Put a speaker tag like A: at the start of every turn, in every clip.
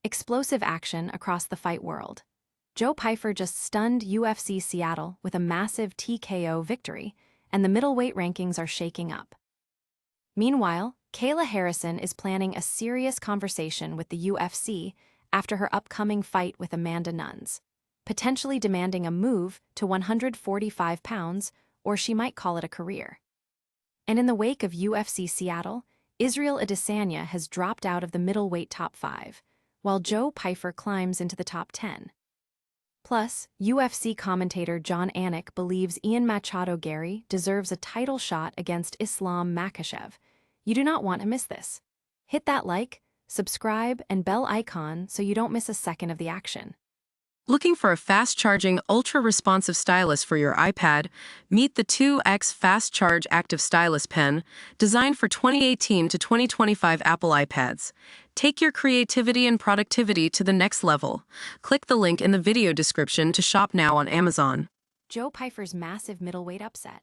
A: Explosive action across the fight world. Joe Pyfer just stunned UFC Seattle with a massive TKO victory, and the middleweight rankings are shaking up. Meanwhile, Kayla Harrison is planning a serious conversation with the UFC after her upcoming fight with Amanda Nunes, potentially demanding a move to 145 pounds, or she might call it a career. And in the wake of UFC Seattle, Israel Adesanya has dropped out of the middleweight top 5, while Joe Pyfer climbs into the top 10. Plus, UFC commentator Jon Anik believes Ian Machado Garry deserves a title shot against Islam Makhachev. You do not want to miss this. Hit that like, subscribe, and bell icon so you don't miss a second of the action.
B: Looking for a fast-charging, ultra-responsive stylus for your iPad? Meet the 2X Fast Charge Active Stylus Pen, designed for 2018 to 2025 Apple iPads. Take your creativity and productivity to the next level. Click the link in the video description to shop now on Amazon.
A: Joe Pyfer's massive middleweight upset.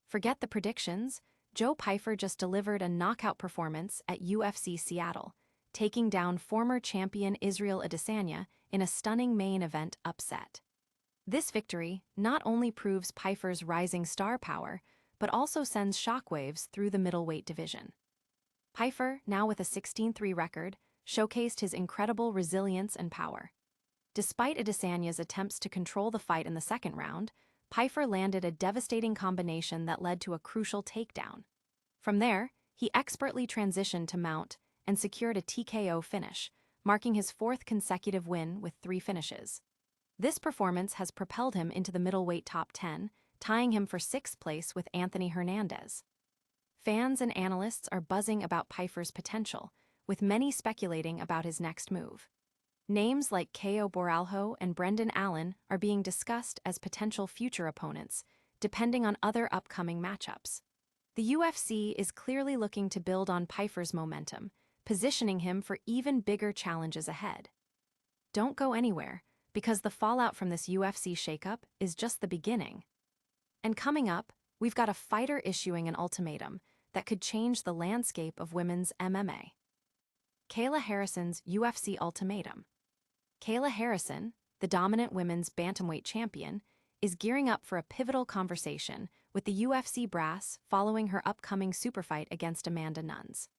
A: Forget the predictions. Joe Pyfer just delivered a knockout performance at UFC Seattle, taking down former champion Israel Adesanya in a stunning main event upset. This victory not only proves Pyfer's rising star power, but also sends shockwaves through the middleweight division. Pyfer, now with a 16-3 record, showcased his incredible resilience and power. Despite Adesanya's attempts to control the fight in the second round, Pyfer landed a devastating combination that led to a crucial takedown. From there, he expertly transitioned to mount and secured a TKO finish, marking his fourth consecutive win with 3 finishes. This performance has propelled him into the middleweight top 10, tying him for 6th place with Anthony Hernandez. Fans and analysts are buzzing about Pyfer's potential, with many speculating about his next move. Names like Caio Borralho and Brendan Allen are being discussed as potential future opponents, depending on other upcoming matchups. The UFC is clearly looking to build on Pyfer's momentum, positioning him for even bigger challenges ahead. Don't go anywhere, because the fallout from this UFC shakeup is just the beginning. And coming up, we've got a fighter issuing an ultimatum that could change the landscape of women's MMA. Kayla Harrison's UFC ultimatum. Kayla Harrison, the dominant women's bantamweight champion, is gearing up for a pivotal conversation with the UFC brass following her upcoming superfight against Amanda Nunes.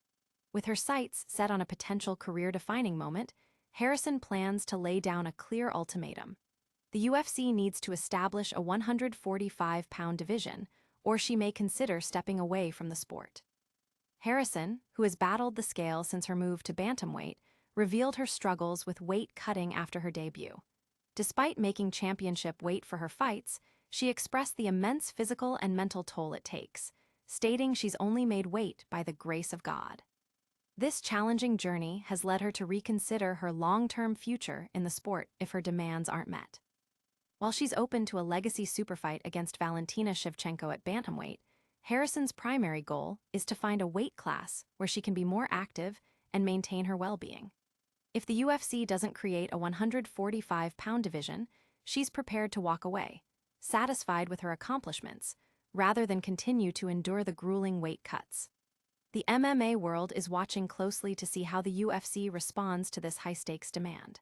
A: With her sights set on a potential career-defining moment, Harrison plans to lay down a clear ultimatum. The UFC needs to establish a 145-pound division, or she may consider stepping away from the sport. Harrison, who has battled the scale since her move to bantamweight, revealed her struggles with weight cutting after her debut. Despite making championship weight for her fights, she expressed the immense physical and mental toll it takes, stating she's only made weight by the grace of God. This challenging journey has led her to reconsider her long-term future in the sport if her demands aren't met. While she's open to a legacy superfight against Valentina Shevchenko at bantamweight, Harrison's primary goal is to find a weight class where she can be more active and maintain her well-being. If the UFC doesn't create a 145-pound division, she's prepared to walk away, satisfied with her accomplishments, rather than continue to endure the grueling weight cuts. The MMA world is watching closely to see how the UFC responds to this high-stakes demand.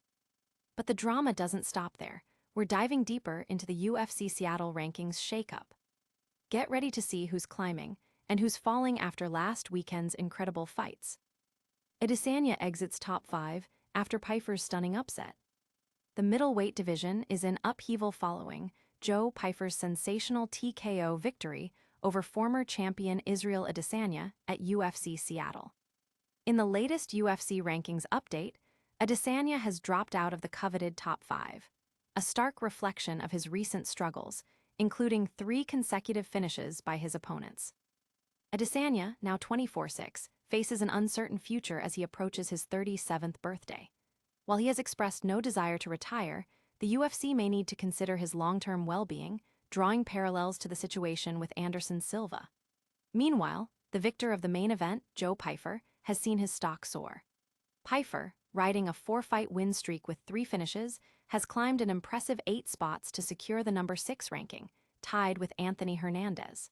A: But the drama doesn't stop there. We're diving deeper into the UFC Seattle rankings shakeup. Get ready to see who's climbing and who's falling after last weekend's incredible fights. Adesanya exits top 5 after Pyfer's stunning upset. The middleweight division is in upheaval following Joe Pyfer's sensational TKO victory over former champion Israel Adesanya at UFC Seattle. In the latest UFC rankings update, Adesanya has dropped out of the coveted top 5, a stark reflection of his recent struggles, including 3 consecutive finishes by his opponents. Adesanya, now 24-6, faces an uncertain future as he approaches his 37th birthday. While he has expressed no desire to retire, the UFC may need to consider his long-term well-being, drawing parallels to the situation with Anderson Silva. Meanwhile, the victor of the main event, Joe Pyfer, has seen his stock soar. Pyfer, riding a 4-fight win streak with 3 finishes, has climbed an impressive 8 spots to secure the number 6 ranking, tied with Anthony Hernandez.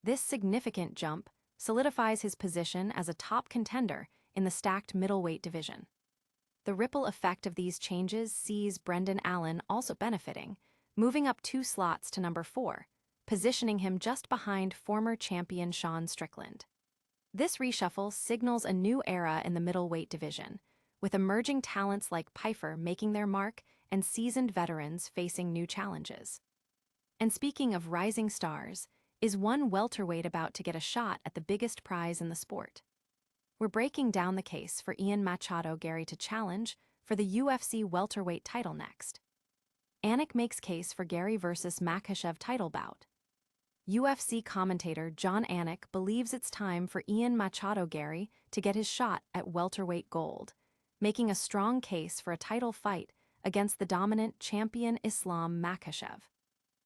A: This significant jump solidifies his position as a top contender in the stacked middleweight division. The ripple effect of these changes sees Brendan Allen also benefiting, moving up 2 slots to number 4, positioning him just behind former champion Sean Strickland. This reshuffle signals a new era in the middleweight division, with emerging talents like Pyfer making their mark and seasoned veterans facing new challenges. And speaking of rising stars, is one welterweight about to get a shot at the biggest prize in the sport? We're breaking down the case for Ian Machado Garry to challenge for the UFC welterweight title next. Anik makes case for Garry versus Makhachev title bout. UFC commentator Jon Anik believes it's time for Ian Machado Garry to get his shot at welterweight gold, making a strong case for a title fight against the dominant champion Islam Makhachev.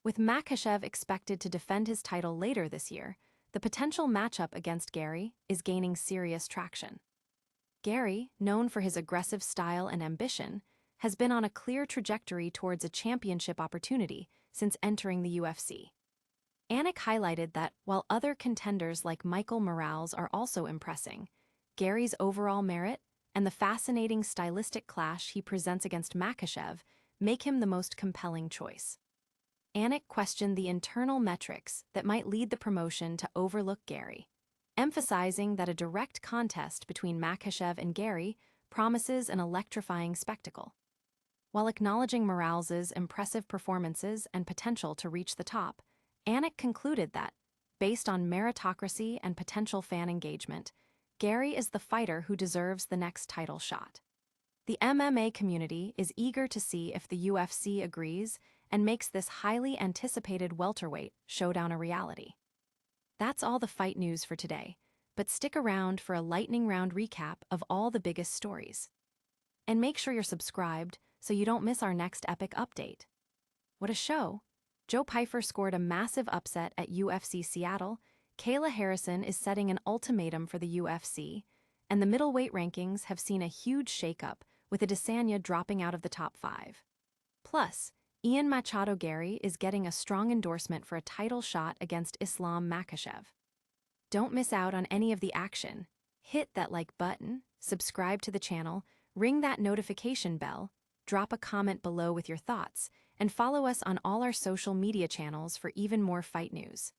A: With Makhachev expected to defend his title later this year, the potential matchup against Garry is gaining serious traction. Garry, known for his aggressive style and ambition, has been on a clear trajectory towards a championship opportunity since entering the UFC. Anik highlighted that while other contenders like Michael Morales are also impressing, Garry's overall merit and the fascinating stylistic clash he presents against Makhachev make him the most compelling choice. Anik questioned the internal metrics that might lead the promotion to overlook Garry, emphasizing that a direct contest between Makhachev and Garry promises an electrifying spectacle. While acknowledging Morales's impressive performances and potential to reach the top, Anik concluded that, based on meritocracy and potential fan engagement, Garry is the fighter who deserves the next title shot. The MMA community is eager to see if the UFC agrees and makes this highly anticipated welterweight showdown a reality. That's all the fight news for today, but stick around for a lightning round recap of all the biggest stories. And make sure you're subscribed so you don't miss our next epic update. What a show! Joe Pyfer scored a massive upset at UFC Seattle, Kayla Harrison is setting an ultimatum for the UFC, and the middleweight rankings have seen a huge shakeup with Adesanya dropping out of the top 5. Plus, Ian Machado Garry is getting a strong endorsement for a title shot against Islam Makhachev. Don't miss out on any of the action. Hit that like button, subscribe to the channel, ring that notification bell, drop a comment below with your thoughts, and follow us on all our social media channels for even more fight news.